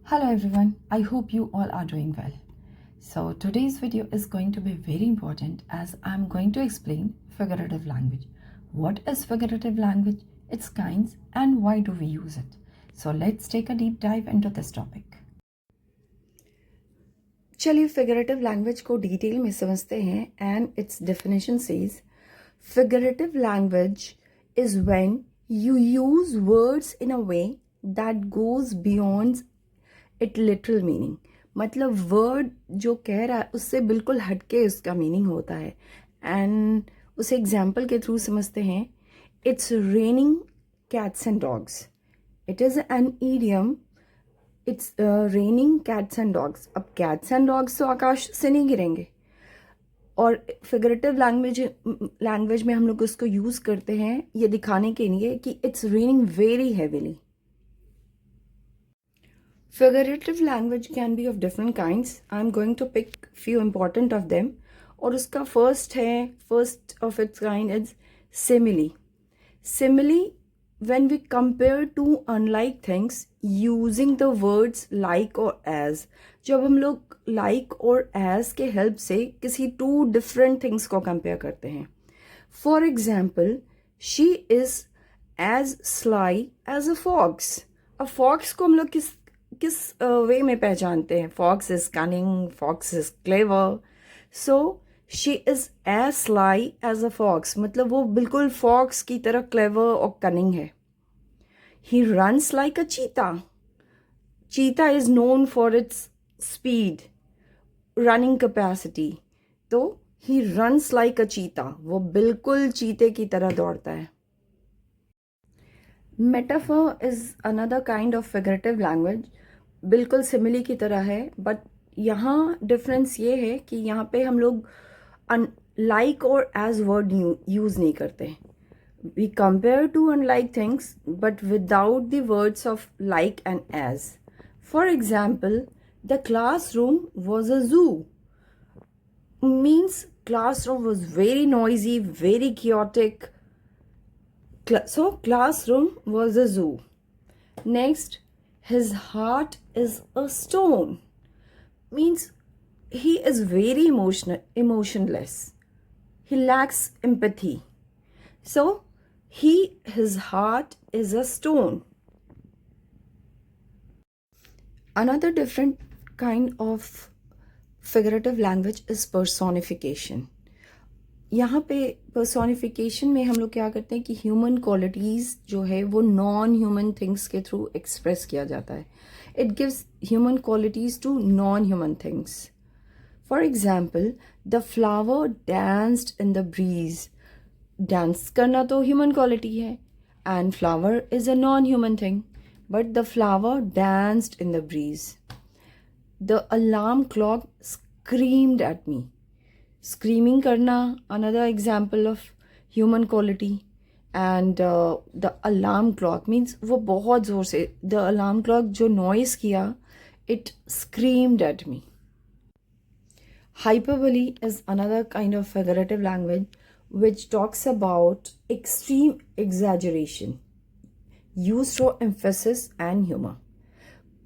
Hello everyone, I hope you all are doing well. So today's video is going to be very important as I'm going to explain figurative language. What is figurative language, its kinds and why do we use it? So let's take a deep dive into this topic. चलिए figurative language को detail में समझते हैं and its definition says figurative language is when you use words in a way that goes beyond it literal meaning, मतलब word जो कह रहा है उससे बिल्कुल हटके उसका मीनिंग होता है. एंड उसे एग्जाम्पल के थ्रू समझते हैं. It's raining cats and dogs. It is an idiom. It's raining cats and dogs. अब कैट्स एंड डॉग्स तो आकाश से नहीं गिरेंगे, और फिगरेटिव लैंग्वेज में हम लोग उसको यूज़ करते हैं ये दिखाने के लिए कि it's raining very heavily. Figurative language can be of different kinds. I'm going to pick few important of them. और उसका first of its kind is simile. Simile, when we compare two unlike things using the words like or as. जब हम लोग like और as के help से किसी two different things को compare करते हैं. For example, she is as sly as a fox. A fox को हम लोग किस वे में पहचानते हैं? Fox is cunning, fox is clever. So she is as sly as a fox, मतलब वो बिल्कुल फॉक्स की तरह क्लेवर और कनिंग है. ही रन्स लाइक अ चीता. चीता is known for its speed, running capacity. तो ही रन्स लाइक अ चीता, वो बिल्कुल चीते की तरह दौड़ता है. Metaphor is another kind of figurative language. बिल्कुल सिमिली की तरह है, बट यहाँ डिफरेंस ये है कि यहाँ पे हम लोग लाइक और एज वर्ड यूज़ नहीं करते. We compare two unlike things but without the words of like and as. For example, the classroom was a zoo means classroom was very noisy, very chaotic. So classroom was a zoo. Next, his heart is a stone means he is very emotionless. He lacks empathy. So his heart is a stone. Another different kind of figurative language is personification. यहाँ पे personification में हम लोग क्या करते हैं कि human qualities जो है वो नॉन ह्यूमन थिंग्स के थ्रू एक्सप्रेस किया जाता है. It gives human qualities to non human things. For example, the flower danced in the breeze. Dance करना तो ह्यूमन क्वालिटी है and flower is a non human thing, but the flower danced in the breeze. The alarm clock screamed at me. Screaming करना another example of human quality. And the alarm clock means वो बहुत ज़ोर से, the alarm clock जो noise किया, it screamed at me. Hyperbole is another kind of figurative language which talks about extreme exaggeration used for emphasis and humour.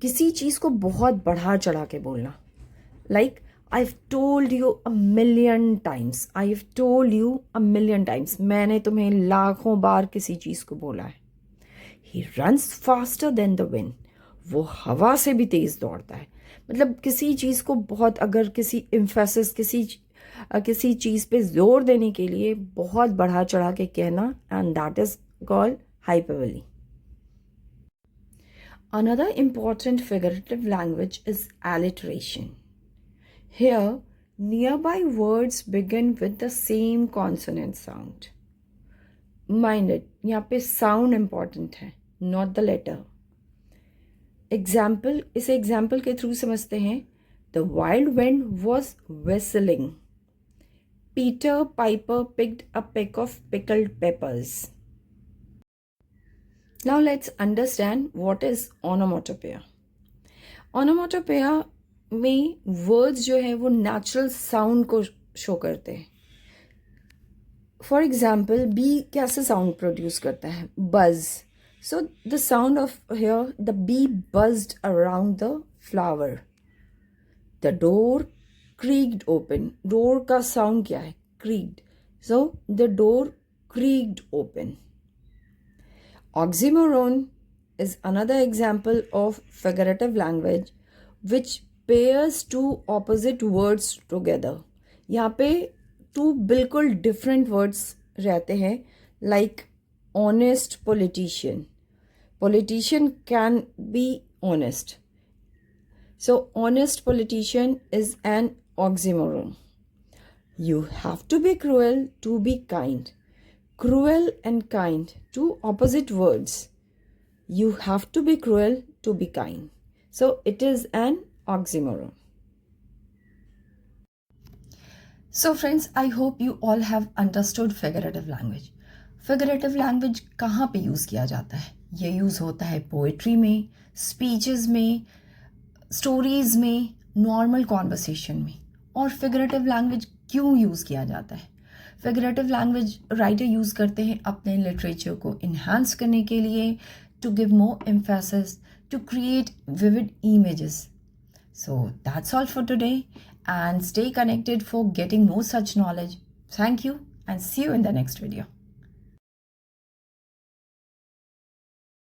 किसी चीज़ को बहुत बढ़ा चढ़ा के बोलना. Like I've told you a million times. I've told you a million times. मैंने तुम्हें लाखों बार किसी चीज़ को बोला है. He runs faster than the wind. वो हवा से भी तेज़ दौड़ता है. मतलब किसी चीज़ को बहुत, अगर किसी emphasis, किसी चीज़ पे जोर देने के लिए बहुत बढ़ा चढ़ा के कहना, and that is called hyperbole. Another important figurative language is alliteration. Here, nearby words begin with the same consonant sound. Mind it, यहाँ पे sound important है, not the letter. Example, इसे example के through समझते हैं. The wild wind was whistling. Peter Piper picked a peck of pickled peppers. Now let's understand what is onomatopoeia. Onomatopoeia में words जो है वो नेचुरल साउंड को शो करते हैं. फॉर एग्जाम्पल, बी कैसे साउंड प्रोड्यूस करता है? बज. So the sound of here, the bee buzzed around the flower. The door creaked open. Door का sound क्या है? Creaked. So the door creaked open. Oxymoron is another example of figurative language which pairs two opposite words together. यहाँ पे two बिल्कुल different words रहते हैं, like honest politician. Politician can be honest. So honest politician is an oxymoron. You have to be cruel to be kind. Cruel and kind, two opposite words. You have to be cruel to be kind. So it is an oxymoron. So friends, I hope you all have understood figurative language. Figurative language कहाँ पे use किया जाता है? ये use होता है poetry में, speeches में, स्टोरीज़ में, नॉर्मल कॉन्वर्सेशन में. और फिगरेटिव लैंग्वेज क्यों यूज़ किया जाता है? फिगरेटिव लैंग्वेज राइटर यूज़ करते हैं अपने लिटरेचर को इन्हांस करने के लिए, to give more emphasis, to create vivid images. So that's all for today, and stay connected for getting more such knowledge. Thank you and see you in the next video.